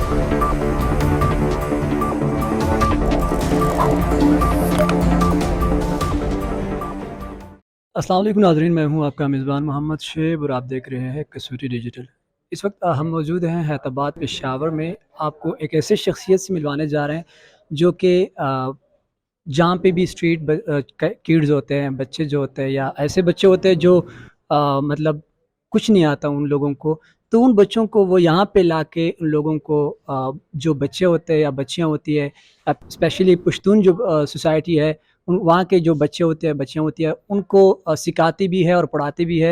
अस्सलाम वालेकुम नाज़रीन, मैं हूँ आपका मेज़बान मोहम्मद शेब और आप देख रहे हैं कसूरी डिजिटल। इस वक्त हम मौजूद हैं हैदराबाद पेशावर में। आपको एक ऐसे शख्सियत से मिलवाने जा रहे हैं जो कि जहाँ पे भी किड्स होते हैं, बच्चे जो होते हैं या ऐसे बच्चे होते हैं जो मतलब कुछ नहीं आता उन लोगों को, तो उन बच्चों को वो यहाँ पे लाके उन लोगों को जो बच्चे होते हैं या बच्चियाँ होती है, स्पेशली पश्तून जो सोसाइटी है, वहाँ के जो बच्चे होते हैं बच्चियाँ होती है उनको सिखाती भी है और पढ़ाती भी है।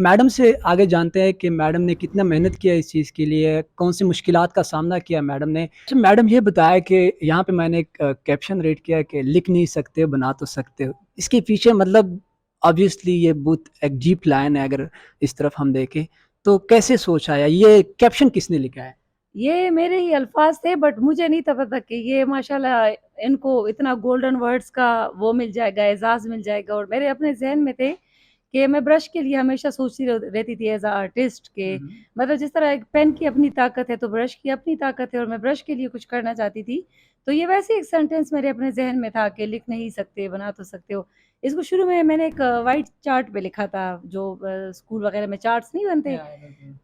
मैडम से आगे जानते हैं कि मैडम ने कितना मेहनत किया इस चीज़ के लिए, कौन सी मुश्किलात का सामना किया मैडम ने। अच्छा मैडम ये बताया कि यहाँ पे मैंने एक कैप्शन रीड किया है कि लिख नहीं सकते बना तो सकते हो। इसके पीछे मतलब ऑब्वियसली ये बहुत एक डीप लाइन है, अगर इस तरफ हम देखें तो कैसे सोच आया, ये कैप्शन किसने लिखा है? ये मेरे ही अल्फाज थे, बट मुझे नहीं था पता कि ये माशाल्लाह इनको इतना गोल्डन वर्ड्स का वो मिल जाएगा, एजाज़ मिल जाएगा। और मेरे अपने जहन में थे कि मैं ब्रश के लिए हमेशा सोचती रहती थी एज अ आर्टिस्ट के, मतलब जिस तरह एक पेन की अपनी ताकत है तो ब्रश की अपनी ताकत है, और मैं ब्रश के लिए कुछ करना चाहती थी। तो ये वैसे एक सेंटेंस मेरे अपने जहन में था कि लिख नहीं सकते बना तो सकते हो। इसको शुरू में मैंने एक वाइट चार्ट पे लिखा था, जो स्कूल वगैरह में चार्ट्स नहीं बनते।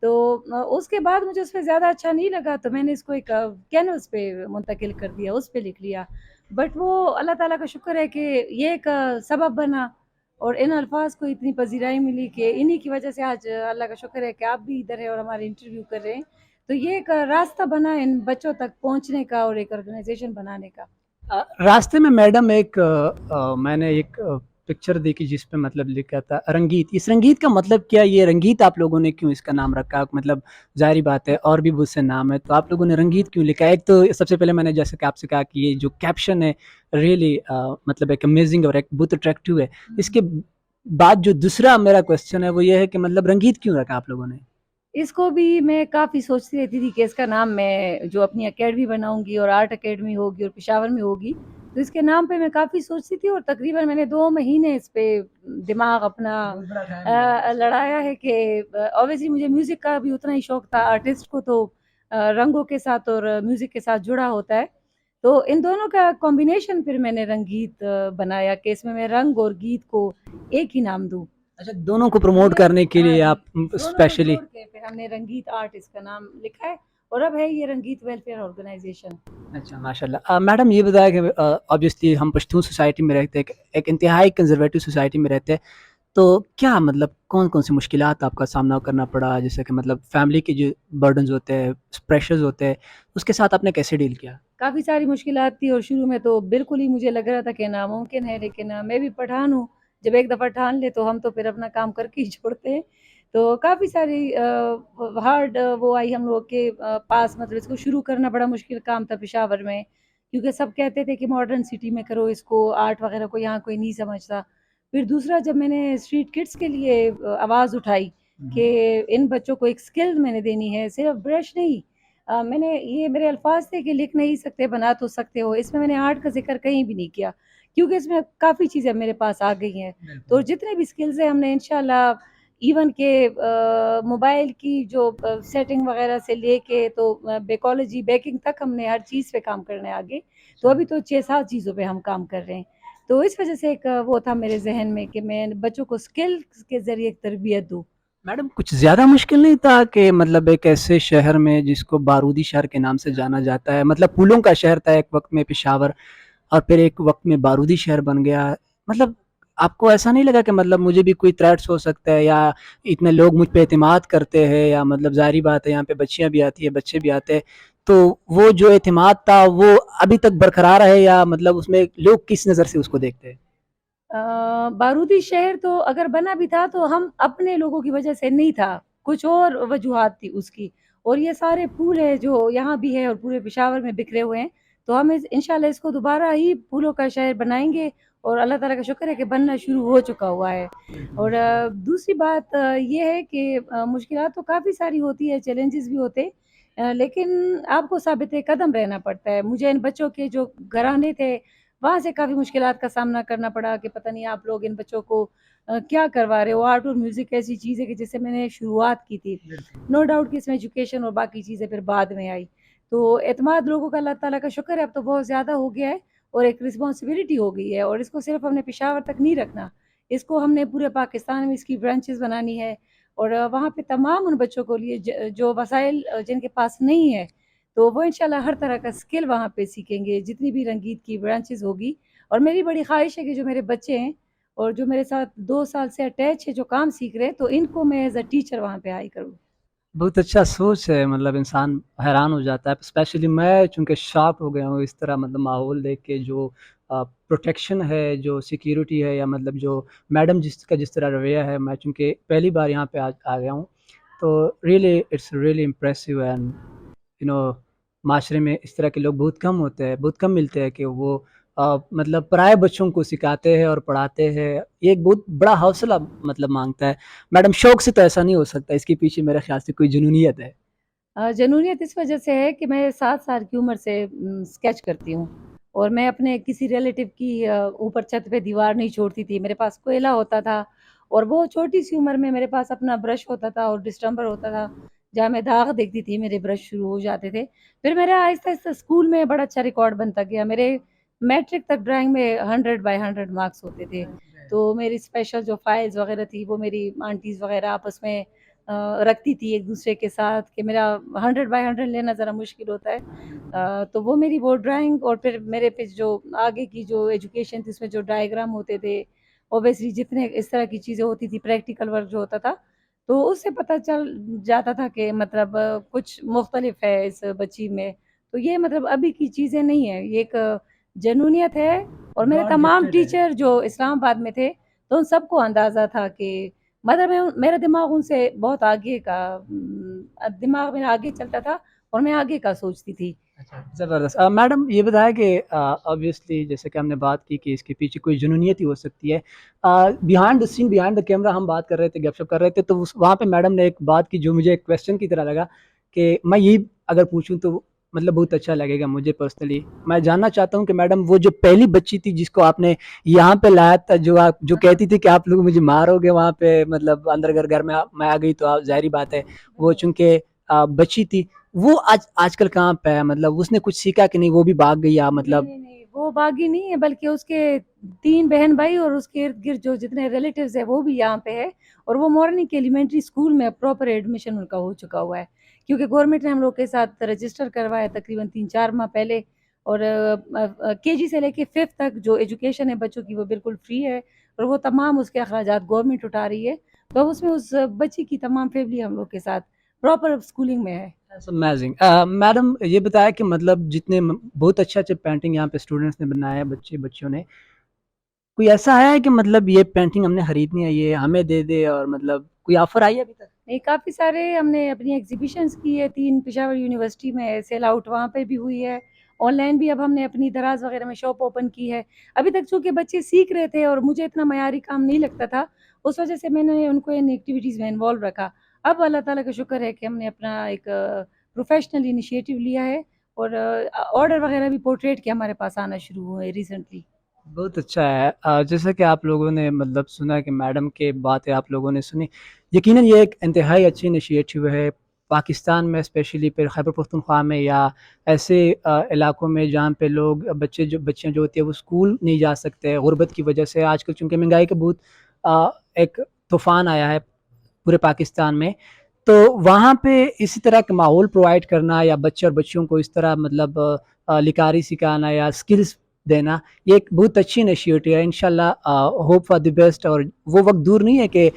तो उसके बाद मुझे उस पे ज़्यादा अच्छा नहीं लगा, तो मैंने इसको एक कैनवस पे मुंतकिल कर दिया, उस पे लिख लिया। बट वो अल्लाह ताला का शुक्र है कि ये एक सबब बना, और इन अल्फाज को इतनी पजीराई मिली कि इन्हीं की वजह से आज अल्लाह का शुक्र है कि आप भी इधर हैं और हमारे इंटरव्यू कर रहे हैं। तो ये एक रास्ता बना इन बच्चों तक पहुंचने का और एक ऑर्गेनाइजेशन बनाने का। रास्ते में मैडम मैंने एक पिक्चर देखी जिस पे मतलब लिखा था रंगीत। इस रंगीत का मतलब क्या, ये रंगीत आप लोगों ने क्यों इसका नाम रखा? मतलब जाहिर बात है और भी बहुत से नाम है, तो आप लोगों ने रंगीत क्यों लिखा? एक तो सबसे पहले मैंने जैसे कि आपसे कहा कि ये जो कैप्शन है रियली मतलब एक अमेजिंग और एक बहुत अट्रैक्टिव है। इसके बाद जो दूसरा मेरा क्वेश्चन है वो ये है कि मतलब रंगीत क्यों रखा आप लोगों ने? इसको भी मैं काफ़ी सोचती रहती थी कि इसका नाम मैं जो अपनी एकेडमी बनाऊंगी, और आर्ट एकेडमी होगी और पेशावर में होगी, तो इसके नाम पे मैं काफ़ी सोचती थी। और तकरीबन मैंने 2 महीने इस पे दिमाग अपना लड़ाया है कि ऑब्वियसली मुझे म्यूज़िक का भी उतना ही शौक था। आर्टिस्ट को तो रंगों के साथ और म्यूज़िक के साथ जुड़ा होता है। तो इन दोनों का कॉम्बिनेशन फिर मैंने रंगीत बनाया कि इसमें मैं रंग और गीत को एक ही नाम दूँ। अच्छा, दोनों को प्रमोट ये करने के हाँ लिए जी, आप दोनों को स्पेशली। जोड़ के फिर हमने रंगीत आर्ट इसका नाम लिखा है, और अब है ये रंगीत वेलफेयर ऑर्गेनाइजेशन। अच्छा माशाल्लाह। मैडम ये बताया कि ऑब्वियसली हम पश्तून सोसाइटी में रहते हैं, एक इंतहाई कंजर्वेटिव सोसाइटी में रहते हैं, तो क्या मतलब कौन-कौन सी मुश्किलात आपका सामना करना पड़ा? जैसे कि मतलब फैमिली के जो बर्डन्स होते हैं, प्रेशर्स होते हैं, उसके साथ आपने कैसे डील किया? काफ़ी सारी मुश्किलात थी, और शुरू में तो बिल्कुल ही मुझे लग रहा था कि नामुमकिन है, लेकिन मैं भी पठान हूँ, जब एक दफ़ा ठान ले तो हम तो फिर अपना काम करके ही छोड़ते हैं। तो काफ़ी सारी हार्ड वो आई हम लोग के पास, मतलब इसको शुरू करना बड़ा मुश्किल काम था पेशावर में, क्योंकि सब कहते थे कि मॉडर्न सिटी में करो इसको, आर्ट वगैरह को यहाँ कोई नहीं समझता। फिर दूसरा, जब मैंने स्ट्रीट किड्स के लिए आवाज़ उठाई कि इन बच्चों को एक स्किल मैंने देनी है, सिर्फ ब्रश नहीं। मैंने ये मेरे अल्फाज थे कि लिख नहीं सकते बना तो सकते हो, इसमें मैंने आर्ट का जिक्र कहीं भी नहीं किया, क्योंकि इसमें काफ़ी चीज़ें मेरे पास आ गई हैं। तो जितने भी स्किल्स हैं हमने इंशाल्लाह, इवन के मोबाइल की जो सेटिंग वगैरह से लेके तो बेकोलॉजी बेकिंग तक हमने हर चीज़ पे काम करने आगे। तो अभी तो 6-7 चीज़ों पे हम काम कर रहे हैं। तो इस वजह से एक वो था मेरे जहन में कि मैं बच्चों को स्किल के ज़रिए एक तरबियत दूँ। मैडम कुछ ज़्यादा मुश्किल नहीं था कि मतलब एक ऐसे शहर में जिसको बारूदी शहर के नाम से जाना जाता है, मतलब फूलों का शहर था एक वक़्त में पेशावर, और फिर एक वक़्त में बारूदी शहर बन गया। मतलब आपको ऐसा नहीं लगा कि मतलब मुझे भी कोई थ्रेट्स हो सकता है, या इतने लोग मुझ पे एतमाद करते हैं, या मतलब ज़ाहिर बात है यहाँ पे बच्चियाँ भी आती हैं, बच्चे भी आते हैं, तो वो जो एतमाद था वो अभी तक बरकरार है, या मतलब उसमें लोग किस नज़र से उसको देखते हैं? बारूदी शहर तो अगर बना भी था तो हम अपने लोगों की वजह से नहीं था, कुछ और वजूहात थी उसकी। और ये सारे फूल है जो यहाँ भी है और पूरे पेशावर में बिखरे हुए हैं, तो हम इंशाल्लाह इसको दोबारा ही फूलों का शहर बनाएंगे, और अल्लाह ताला का शुक्र है कि बनना शुरू हो चुका हुआ है। और दूसरी बात ये है कि मुश्किलात तो काफ़ी सारी होती है, चैलेंजेस भी होते हैं, लेकिन आपको साबित कदम रहना पड़ता है। मुझे इन बच्चों के जो घराने थे, वहाँ से काफ़ी मुश्किलात का सामना करना पड़ा कि पता नहीं आप लोग इन बच्चों को क्या करवा रहे हो। आर्ट और म्यूज़िक ऐसी चीज़ है कि जिससे मैंने शुरुआत की थी। नो डाउट कि इसमें एजुकेशन और बाकी चीज़ें फिर बाद में आई। تو اعتماد لوگوں کا اللہ تعالیٰ کا شکر ہے اب تو بہت زیادہ ہو گیا ہے اور ایک رسپانسبلٹی ہو گئی ہے، اور اس کو صرف ہم نے پشاور تک نہیں رکھنا، اس کو ہم نے پورے پاکستان میں اس کی برانچز بنانی ہے، اور وہاں پہ تمام ان بچوں کو لیے جو وسائل جن کے پاس نہیں ہے تو وہ انشاءاللہ ہر طرح کا اسکل وہاں پہ سیکھیں گے، جتنی بھی رنگیت کی برانچز ہوگی۔ اور میری بڑی خواہش ہے کہ جو میرے بچے ہیں اور جو میرے ساتھ 2 سال سے اٹیچ ہے، جو کام سیکھ رہے ہیں، تو ان کو میں ایز اے ٹیچر وہاں پہ ہائی کروں۔ بہت اچھا سوچ ہے، مطلب انسان حیران ہو جاتا ہے، اسپیشلی میں چونکہ شاک ہو گیا ہوں اس طرح مطلب ماحول دیکھ کے، جو پروٹیکشن ہے، جو سیکیورٹی ہے، یا مطلب جو میڈم جس طرح رویہ ہے، میں چونکہ پہلی بار یہاں پہ آ گیا ہوں، تو really it's really impressive and معاشرے میں اس طرح کے لوگ بہت کم ہوتے ہیں، بہت کم ملتے ہیں کہ وہ مطلب پرائے بچوں کو سکھاتے ہیں اور پڑھاتے ہیں، یہ ایک بہت بڑا حوصلہ مطلب مانگتا ہے۔ میڈم شوق سے تو ایسا نہیں ہو سکتا، اس کے پیچھے میرے خیال سے کوئی جنونیت ہے۔ جنونیت اس وجہ سے ہے کہ میں 7 سال کی عمر سے اسکیچ کرتی ہوں، اور میں اپنے کسی ریلیٹیو کی اوپر چھت پہ دیوار نہیں چھوڑتی تھی، میرے پاس کوئلہ ہوتا تھا، اور وہ چھوٹی سی عمر میں میرے پاس اپنا برش ہوتا تھا اور ڈسٹمبر ہوتا تھا، جہاں میں داغ دیکھتی تھی میرے برش شروع ہو جاتے تھے۔ پھر میرا آہستہ آہستہ اسکول میں بڑا اچھا ریکارڈ بنتا گیا، میرے میٹرک تک ڈرائنگ میں 100/100 مارکس ہوتے تھے، تو میری اسپیشل جو فائلز وغیرہ تھی وہ میری آنٹیز وغیرہ آپس میں رکھتی تھی ایک دوسرے کے ساتھ، کہ میرا 100/100 لینا ذرا مشکل ہوتا ہے، تو وہ میری وہ ڈرائنگ، اور پھر میرے پہ جو آگے کی جو ایجوکیشن تھی اس میں جو ڈائیگرام ہوتے تھے، اوبیسلی جتنے اس طرح کی چیزیں ہوتی تھی، پریکٹیکل ورک جو ہوتا تھا، تو اس سے پتہ چل جاتا تھا کہ مطلب کچھ مختلف ہے اس بچی میں، تو یہ مطلب ابھی کی چیزیں نہیں ہیں، یہ ایک جنونیت ہے۔ اور میرے گاڈ تمام گفٹڈ ہے۔ ٹیچر جو اسلام آباد میں تھے تو ان سب کو اندازہ تھا کہ مطلب میرا دماغ ان سے بہت آگے کا، دماغ میرا آگے چلتا تھا اور میں آگے کا سوچتی تھی۔ اچھا زبردست۔ میڈم یہ بتایا کہ آبویسلی جیسے کہ ہم نے بات کی کہ اس کے پیچھے کوئی جنونیت ہی ہو سکتی ہے، behind the scene, behind the camera ہم بات کر رہے تھے، گپ شپ کر رہے تھے، تو وہاں پہ میڈم نے ایک بات کی جو مجھے ایک کویسچن کی طرح لگا، کہ میں یہی اگر پوچھوں تو مطلب بہت اچھا لگے گا مجھے پرسنلی۔ میں جاننا چاہتا ہوں کہ میڈم وہ جو پہلی بچی تھی جس کو آپ نے یہاں پہ لایا تھا، جو کہتی تھی کہ آپ لوگ مجھے مارو گے وہاں پہ، مطلب اندر گھر میں آ گئی تو آپ ظاہری بات ہے وہ چونکہ بچی تھی، وہ آج کل کہاں پہ ہے؟ مطلب اس نے کچھ سیکھا کہ نہیں، وہ بھی بھاگ گئی یا مطلب؟ نہیں، وہ باغی نہیں ہے، بلکہ اس کے 3 بہن بھائی اور اس کے ارد گرد جو جتنے ریلیٹیوز ہیں وہ بھی یہاں پہ ہے، اور وہ مارننگ کے ایلیمنٹری اسکول میں پراپر ایڈمیشن ان کا ہو چکا ہوا ہے، کیونکہ گورنمنٹ نے ہم لوگ کے ساتھ رجسٹر کروایا تقریباً 3-4 ماہ پہلے، اور KG سے لے کے 5th تک جو ایجوکیشن ہے بچوں کی وہ بالکل فری ہے، اور وہ تمام اس کے اخراجات گورنمنٹ اٹھا رہی ہے، تو اس میں اس بچی کی تمام فیملی ہم لوگ کے ساتھ پراپر اسکولنگ میں ہے۔ امیزنگ۔ میڈم یہ بتایا کہ مطلب جتنے بہت اچھا پینٹنگ یہاں پہ اسٹوڈنٹس نے بنایا ہے، بچوں نے، کوئی ایسا ہے کہ مطلب یہ پینٹنگ ہم نے خریدنی ہے، یہ ہمیں دے دے، اور مطلب کوئی آفر آئی ہے ابھی تک؟ نہیں، کافی سارے ہم نے اپنی ایگزیبیشنز کی ہے، 3 پشاور یونیورسٹی میں سیل آؤٹ وہاں پہ بھی ہوئی ہے، آن لائن بھی اب ہم نے اپنی دراز وغیرہ میں شاپ اوپن کی ہے۔ ابھی تک چونکہ بچے سیکھ رہے تھے اور مجھے اتنا معیاری کام نہیں لگتا تھا، اس وجہ سے میں نے ان کو ان ایکٹیویٹیز میں انوالو رکھا۔ اب اللہ تعالیٰ کا شکر ہے کہ ہم نے اپنا ایک پروفیشنل انیشیٹو لیا ہے، اور آرڈر وغیرہ بھی پورٹریٹ کے ہمارے پاس آنا شروع ہوئے ریسنٹلی۔ بہت اچھا ہے۔ جیسا کہ آپ لوگوں نے مطلب سنا کہ میڈم کے باتیں آپ لوگوں نے سنی، یقیناً یہ ایک انتہائی اچھی انیشیٹو ہے پاکستان میں، اسپیشلی پھر خیبر پختونخوا میں یا ایسے علاقوں میں جہاں پہ لوگ بچیاں جو ہوتی ہیں وہ اسکول نہیں جا سکتے غربت کی وجہ سے۔ آج کل چونکہ مہنگائی کا بہت ایک طوفان آیا ہے پورے پاکستان میں، تو وہاں پہ اسی طرح کا ماحول پرووائڈ کرنا، یا بچے اور بچیوں کو اس طرح مطلب لکاری سکھانا یا اسکلس دینا، یہ ایک بہت اچھی انیشیٹو ہے۔ انشاءاللہ ہوپ فار دی بیسٹ، اور وہ وقت دور نہیں ہے کہ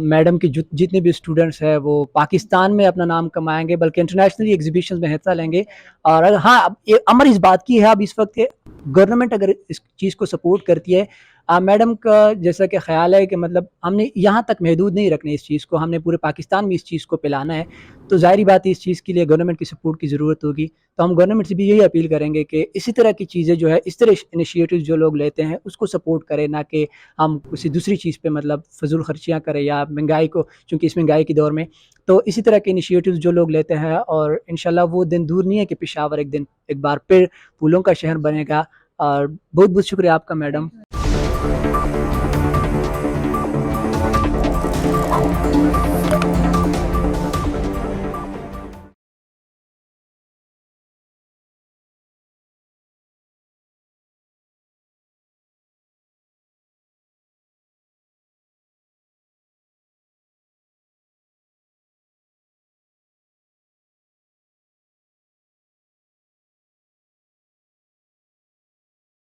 میڈم کی جتنے بھی اسٹوڈنٹس ہیں وہ پاکستان میں اپنا نام کمائیں گے، بلکہ انٹرنیشنلی ایگزیبیشنز میں حصہ لیں گے۔ اور ہاں، امر اس بات کی ہے اب اس وقت کہ گورنمنٹ اگر اس چیز کو سپورٹ کرتی ہے، میڈم کا جیسا کہ خیال ہے کہ مطلب ہم نے یہاں تک محدود نہیں رکھنے اس چیز کو، ہم نے پورے پاکستان میں اس چیز کو پھیلانا ہے، تو ظاہری بات ہے اس چیز کے لیے گورنمنٹ کی سپورٹ کی ضرورت ہوگی۔ تو ہم گورنمنٹ سے بھی یہی اپیل کریں گے کہ اسی طرح کی چیزیں جو ہے، اس طرح انیشیٹوز جو لوگ لیتے ہیں اس کو سپورٹ کریں، نہ کہ ہم کسی دوسری چیز پہ مطلب فضول خرچیاں کریں یا مہنگائی کو، چونکہ اس مہنگائی کے دور میں تو اسی طرح کے انیشیٹوز جو لوگ لیتے ہیں، اور انشاءاللہ وہ دن دور نہیں ہے کہ پشاور ایک بار پھر پھولوں کا شہر بنے گا۔ اور بہت بہت شکریہ آپ کا میڈم۔